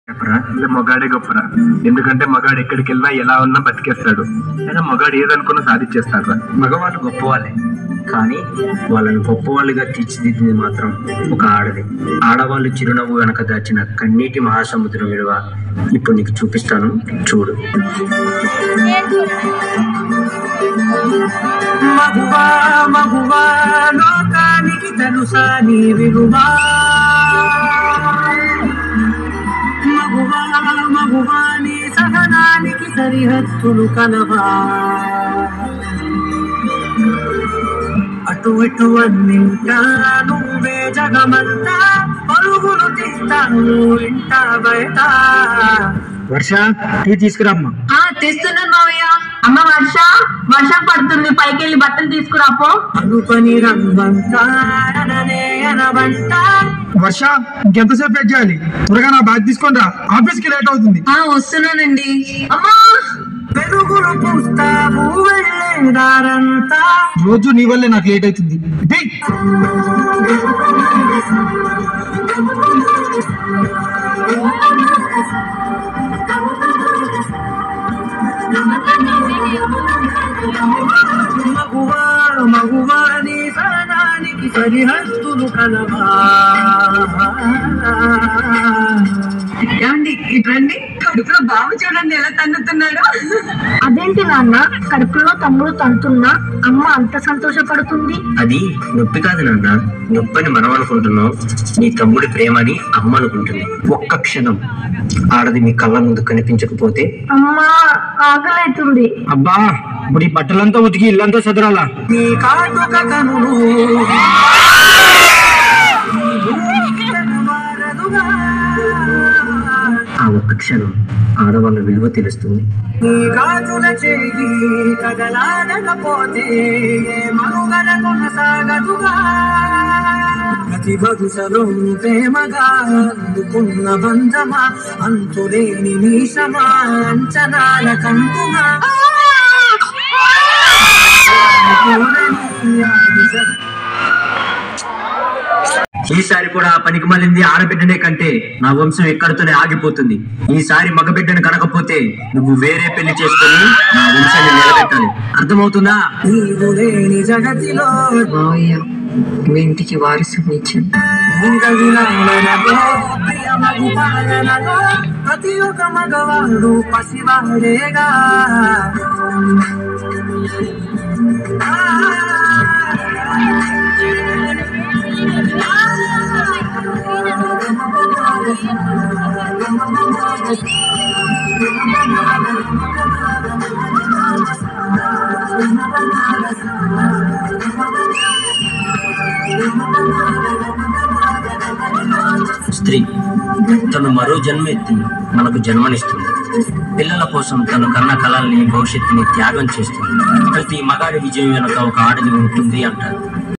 చెప్పరా ఇలా మగాడే గొప్పరా. ఎందుకంటే మగాడు ఎక్కడికి వెళ్ళినా ఎలా ఉన్నా బతికేస్తాడు. అయినా మగాడు ఏదనుకున్నా సాధించేస్తాడు. మగవాళ్ళు గొప్పవాళ్ళే, కానీ వాళ్ళని గొప్పవాళ్ళుగా తీర్చిదిద్దింది మాత్రం ఒక ఆడది. ఆడవాళ్ళు చిరునవ్వు వెనక దాచిన కన్నీటి మహాసముద్రం విలువ ఇప్పుడు నీకు చూపిస్తాను, చూడు. మగువా మగువా లోకానికి తెలుసా నీ విలువా, మగువా మగువా నీ సహనానికి సరిహద్దులు కలవా, అటు ఇటు అన్నింటా నువ్వే జగమంతా పరుగులు తీస్తాను ఇంట బయట. వర్ష టీ తీసుకురామ్మా. తెస్తున్నాను మావయ్య. అమ్మ వర్ష, వర్షం పడుతుంది, పైకి వెళ్ళి బట్టలు తీసుకురాపో. అనుపని రంబంతా వర్ష ఇంకెంతసేపు వెయిట్ చేయాలి? త్వరగా నా బ్యాగ్ తీసుకొని రా, ఆఫీస్ కి లేట్ అవుతుంది. వస్తున్నానండి. అమ్మా పెరుగులు పూస్తావు వెళ్ళేదారంతా, రోజు నీ వల్లే నాకు లేట్ అవుతుంది. మగువా మగువా నీ సహనానికి సరిహద్దులు కలవా. ఇట్రండి, కడుపులో బాబు చూడండి ఎలా తన్నుతున్నాడు. అదేంటి నాన్న, కడుపులో తమ్ముడు తంతున్నా అమ్మ అంత సంతోషపడుతుంది? అది నొప్పి కాదు నాన్న, నొప్పని మనం అనుకుంటున్నాం, నీ తమ్ముడి ప్రేమని అమ్మ అనుకుంటుంది. ఒక్క క్షణం ఆడది మీ కళ్ళ ముందు కనిపించకపోతే అమ్మా ఆకలైతుంది. అబ్బా ఇప్పుడు ఈ బట్టలంతా ఉతికి ఇల్లంతా సదరాలా? నీ కాటుక కనులు ఆ ఒక్క క్షణం ఆడవాళ్ళ విలువ తెలుస్తుంది. నీ గాజుల చేయి కదలాడకపోతే మనుగడ కొనసాగదుగా, ప్రతి వరుసలో ప్రేమగా అందుకున్న బంధమా, అంతులేని నీశమా అంచనాల కంటుమా. ఈసారి కూడా పనికి మళ్ళింది ఆడబిడ్డనే కంటే నా వంశం ఎక్కడితోనే ఆగిపోతుంది. ఈసారి మగబిడ్డను కనకపోతే నువ్వు వేరే పెళ్లి చేసుకుని నా వంశాన్ని నిలబెట్టాలి, అర్థమవుతుందా? జగతిలో మీ ఇంటికి వారసుని ఇచ్చాను. ప్రతి ఒక్క మగవాడు పసివాడేగా. స్త్రీ తను మరో జన్మ ఎత్తి మనకు జన్మనిస్తుంది. పిల్లల కోసం తను కన్న కళల్ని భవిష్యత్తుని త్యాగం చేస్తుంది. ప్రతి మగాడి విజయం వెనుక ఒక ఆడది ఉంటుంది అంటారు.